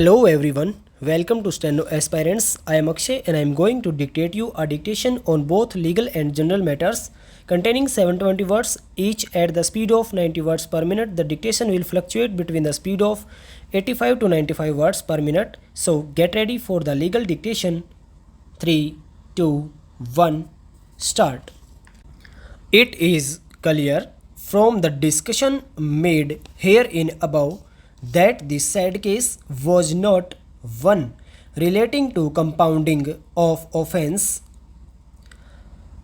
Hello everyone, welcome to Steno Aspirants. I am Akshay and I am going to dictate you a dictation on both legal and general matters containing 720 words each at the speed of 90 words per minute. The dictation will fluctuate between the speed of 85 to 95 words per minute. So get ready for the legal dictation. 3, 2, 1, start. It is clear from the discussion made herein above that the said case was not one relating to compounding of offence.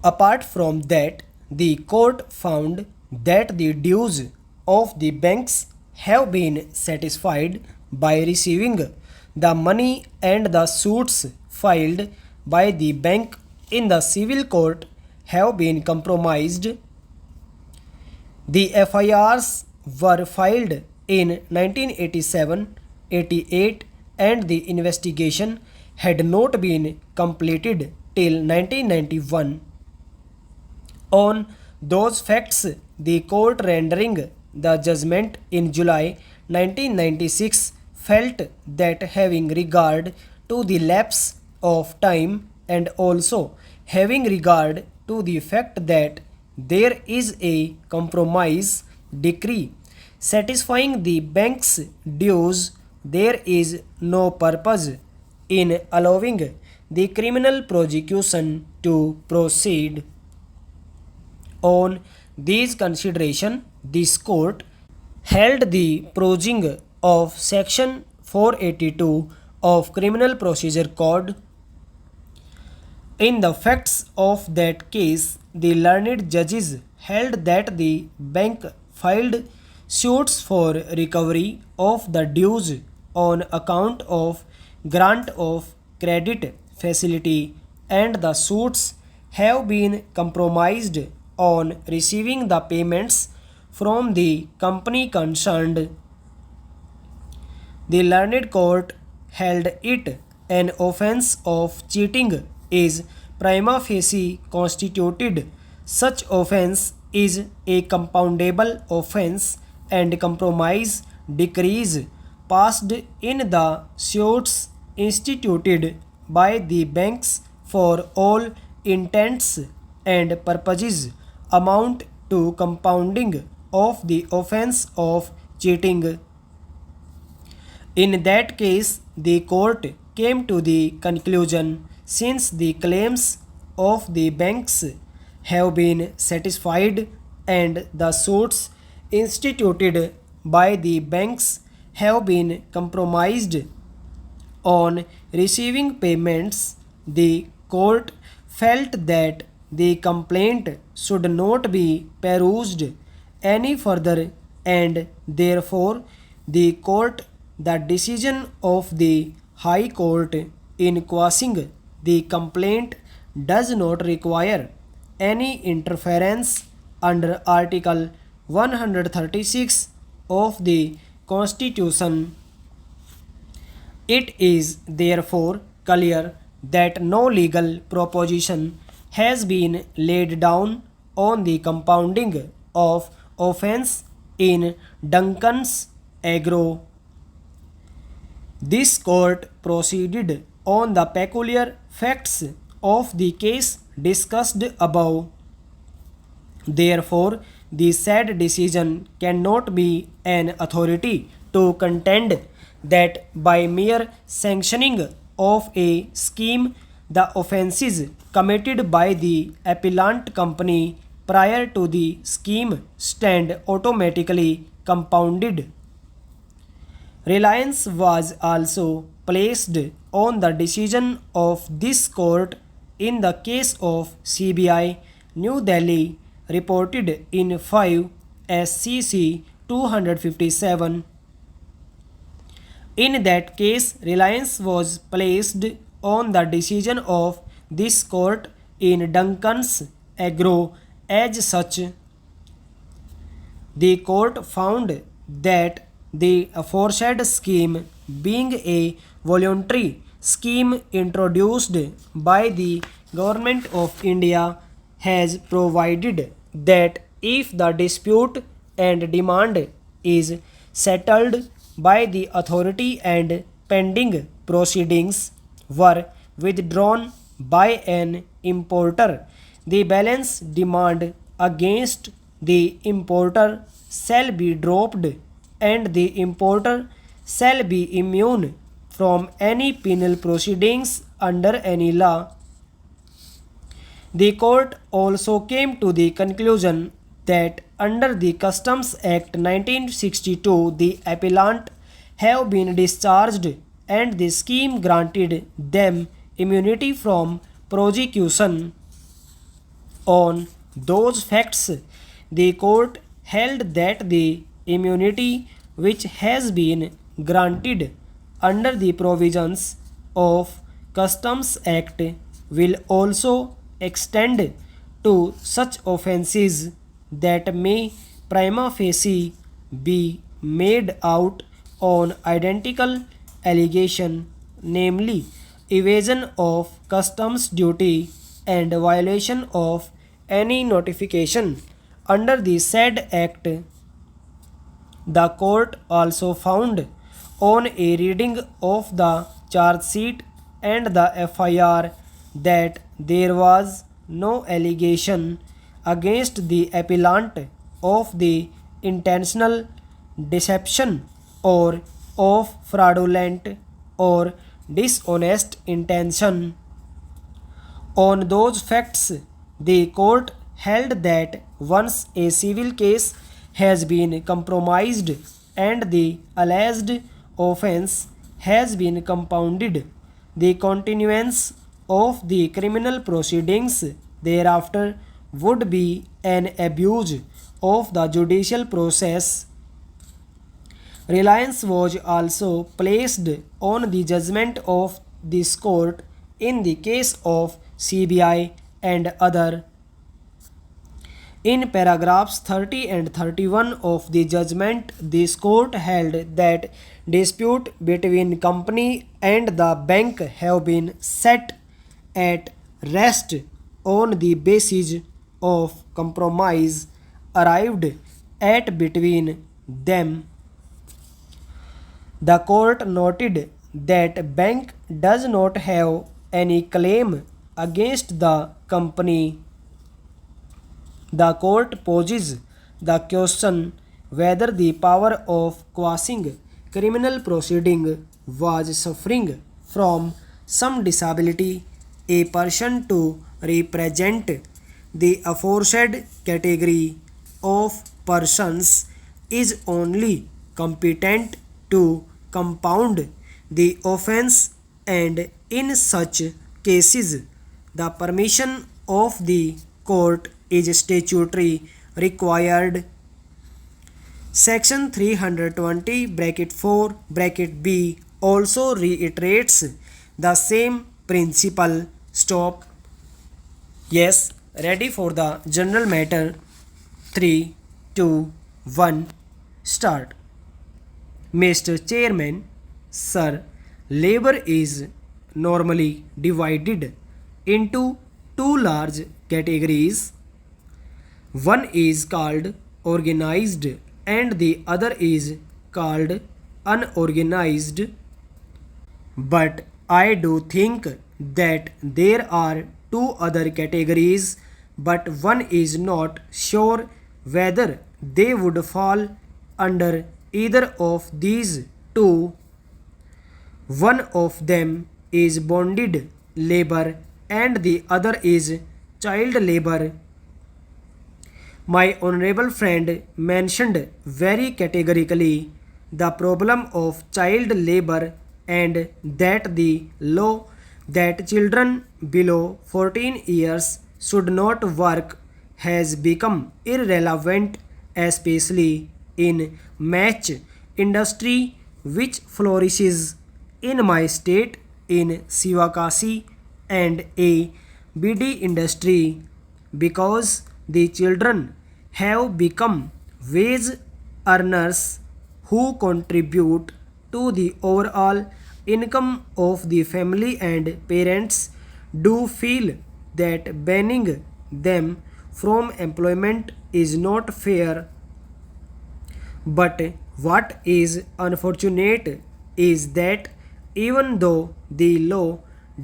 Apart from that, the court found that the dues of the banks have been satisfied by receiving the money, and the suits filed by the bank in the civil court have been compromised. The FIRs were filed in 1987, 88 and the investigation had not been completed till 1991. On those facts, the court rendering the judgment in July 1996 felt that having regard to the lapse of time and also having regard to the fact that there is a compromise decree satisfying the bank's dues, there is no purpose in allowing the criminal prosecution to proceed. On these consideration, this court held the purging of section 482 of Criminal Procedure Code. In the facts of that case, the learned judges held that the bank filed suits for recovery of the dues on account of grant of credit facility, and the suits have been compromised on receiving the payments from the company concerned. The learned court held it an offence of cheating is prima facie constituted. Such offence is a compoundable offence, and compromise decrees passed in the suits instituted by the banks for all intents and purposes amount to compounding of the offence of cheating. In that case, the court came to the conclusion, since the claims of the banks have been satisfied and the suits instituted by the banks have been compromised on receiving payments, the court felt that the complaint should not be perused any further, and therefore the decision of the High Court in quashing the complaint does not require any interference under Article 136 of the Constitution. It is therefore clear that no legal proposition has been laid down on the compounding of offence in Duncan's Agro. This court proceeded on the peculiar facts of the case discussed above. Therefore, the said decision cannot be an authority to contend that by mere sanctioning of a scheme, the offences committed by the appellant company prior to the scheme stand automatically compounded. Reliance was also placed on the decision of this court in the case of CBI New Delhi, reported in 5 SCC 257. In that case, reliance was placed on the decision of this court in Duncan's Agro. As such, the court found that the aforesaid scheme, being a voluntary scheme introduced by the Government of India, has provided that if the dispute and demand is settled by the authority and pending proceedings were withdrawn by an importer, the balance demand against the importer shall be dropped, and the importer shall be immune from any penal proceedings under any law. The court also came to the conclusion that under the Customs Act 1962, the appellant have been discharged and the scheme granted them immunity from prosecution. On those facts, the court held that the immunity which has been granted under the provisions of Customs Act will also extend to such offences that may prima facie be made out on identical allegation, namely evasion of customs duty and violation of any notification under the said act. The court also found, on a reading of the charge sheet and the FIR, that there was no allegation against the appellant of the intentional deception or of fraudulent or dishonest intention. On those facts, the court held that once a civil case has been compromised and the alleged offense has been compounded, the continuance of the criminal proceedings thereafter would be an abuse of the judicial process. Reliance was also placed on the judgment of this court in the case of CBI and other. In paragraphs 30 and 31 of the judgment, this court held that dispute between company and the bank have been set at rest on the basis of compromise arrived at between them. The court noted that bank does not have any claim against the company. The court poses the question whether the power of quashing criminal proceeding was suffering from some disability a person to represent the aforesaid category of persons is only competent to compound the offense, and in such cases the permission of the court is statutory required. Section 320 bracket 4 bracket B also reiterates the same principle. Stop. Yes, ready for the general matter. 3, 2, 1, start. Mr. Chairman, sir, labor is normally divided into two large categories. One is called organized and the other is called unorganized. But I do think that there are two other categories, but one is not sure whether they would fall under either of these two. One of them is bonded labor and the other is child labor. My honorable friend mentioned very categorically the problem of child labor and that the law that children below 14 years should not work has become irrelevant, especially in match industry which flourishes in my state in Sivakasi, and a BD industry, because the children have become wage earners who contribute to the overall income of the family, and parents do feel that banning them from employment is not fair. But what is unfortunate is that even though the law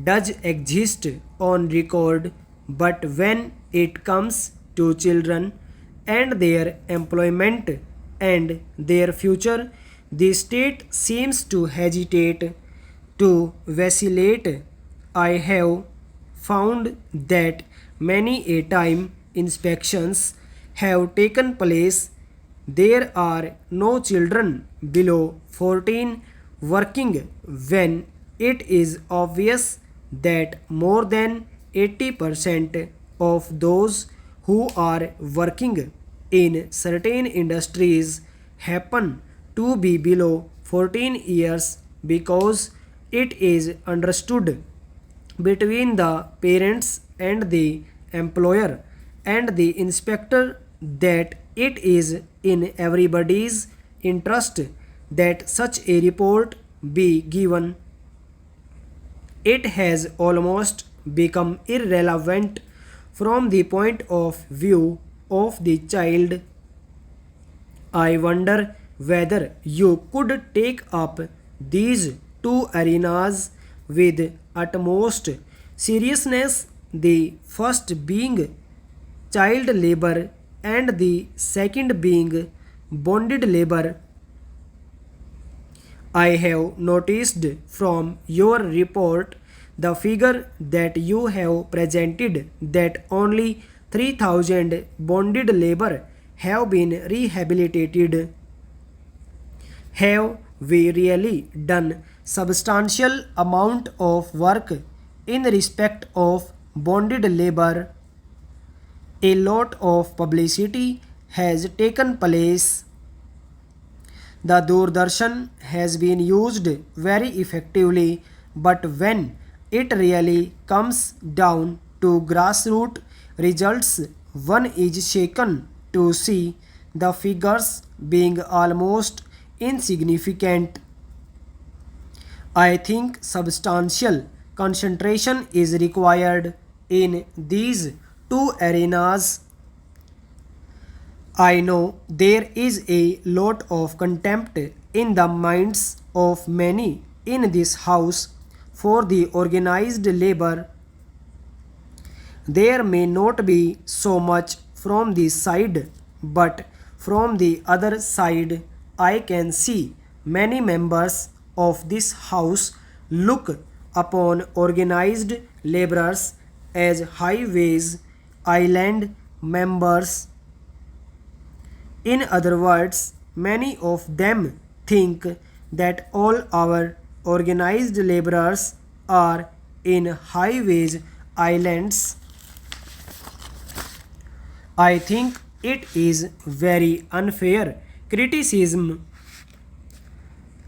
does exist on record, but when it comes to children and their employment and their future, the state seems to hesitate, to vacillate. I have found that many a time inspections have taken place. There are no children below 14 working when it is obvious that more than 80% of those who are working in certain industries happen to be below 14 years because it is understood between the parents and the employer and the inspector that it is in everybody's interest that such a report be given. It has almost become irrelevant from the point of view of the child. I wonder whether you could take up these two arenas with utmost seriousness, the first being child labor and the second being bonded labor. I have noticed from your report the figure that you have presented that only 3,000 bonded labor have been rehabilitated. Have we really done substantial amount of work in respect of bonded labor? A lot of publicity has taken place. The Doordarshan has been used very effectively, but when it really comes down to grassroots results, one is shaken to see the figures being almost insignificant. I think substantial concentration is required in these two arenas. I know there is a lot of contempt in the minds of many in this house for the organized labor. There may not be so much from this side, but from the other side, I can see many members of this house look upon organized laborers as highways island members. In other words, many of them think that all our organized laborers are in highways islands. I think it is very unfair criticism.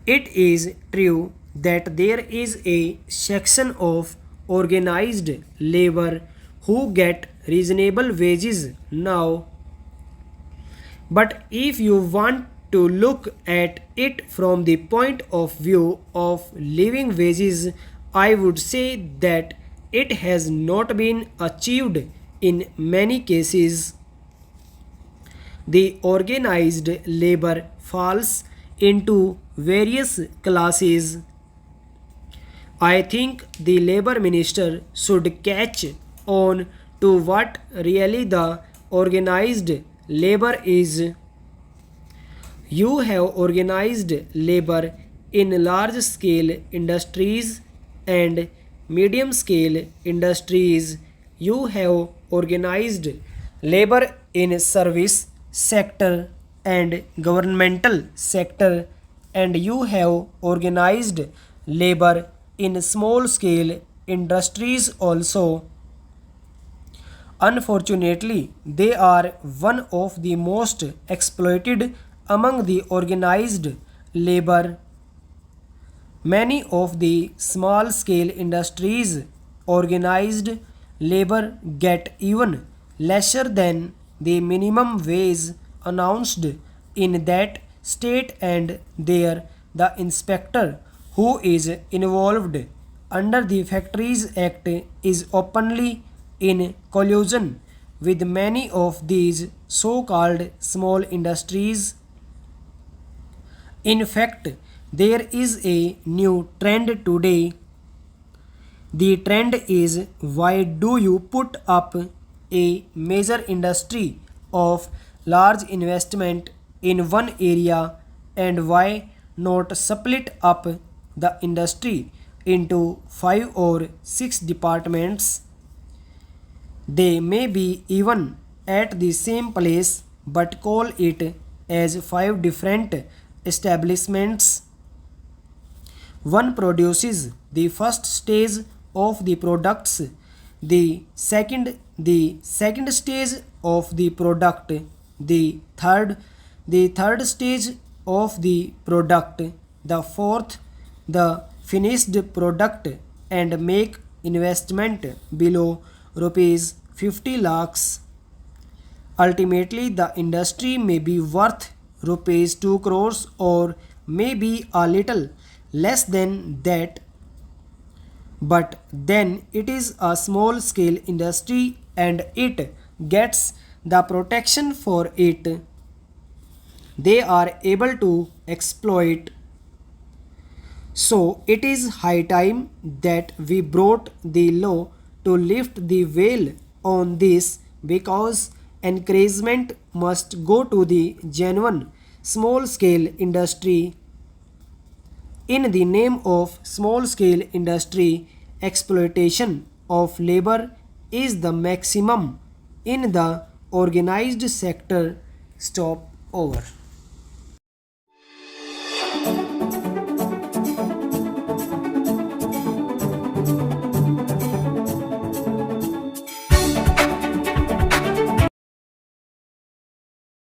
It is true that there is a section of organized labor who get reasonable wages now. But if you want to look at it from the point of view of living wages, I would say that it has not been achieved in many cases. The organized labor falls into various classes. I think the labor minister should catch on to what really the organized labor is. You have organized labor in large scale industries and medium scale industries. You have organized labor in service sector and governmental sector, and you have organized labor in small scale industries also. Unfortunately, they are one of the most exploited among the organized labor. Many of the small scale industries organized labor get even lesser than the minimum wage announced in that state, and there the inspector who is involved under the Factories Act is openly in collusion with many of these so called small industries. In fact, There is a new trend today. The trend is, why do you put up a major industry of large investment in one area, and why not split up the industry into 5 or 6 departments? They may be even at the same place, but call it as 5 different establishments. One produces the first stage of the products, the second stage of the product, the third stage of the product, the fourth the finished product, and make investment below rupees 50 lakhs. Ultimately, the industry may be worth rupees 2 crores or maybe a little less than that, but then it is a small scale industry and it gets the protection for it. They are able to exploit. So it is high time that we brought the law to lift the veil on this, because encouragement must go to the genuine small scale industry. In the name of small scale industry, exploitation of labor is the maximum in the organized sector. Stop over.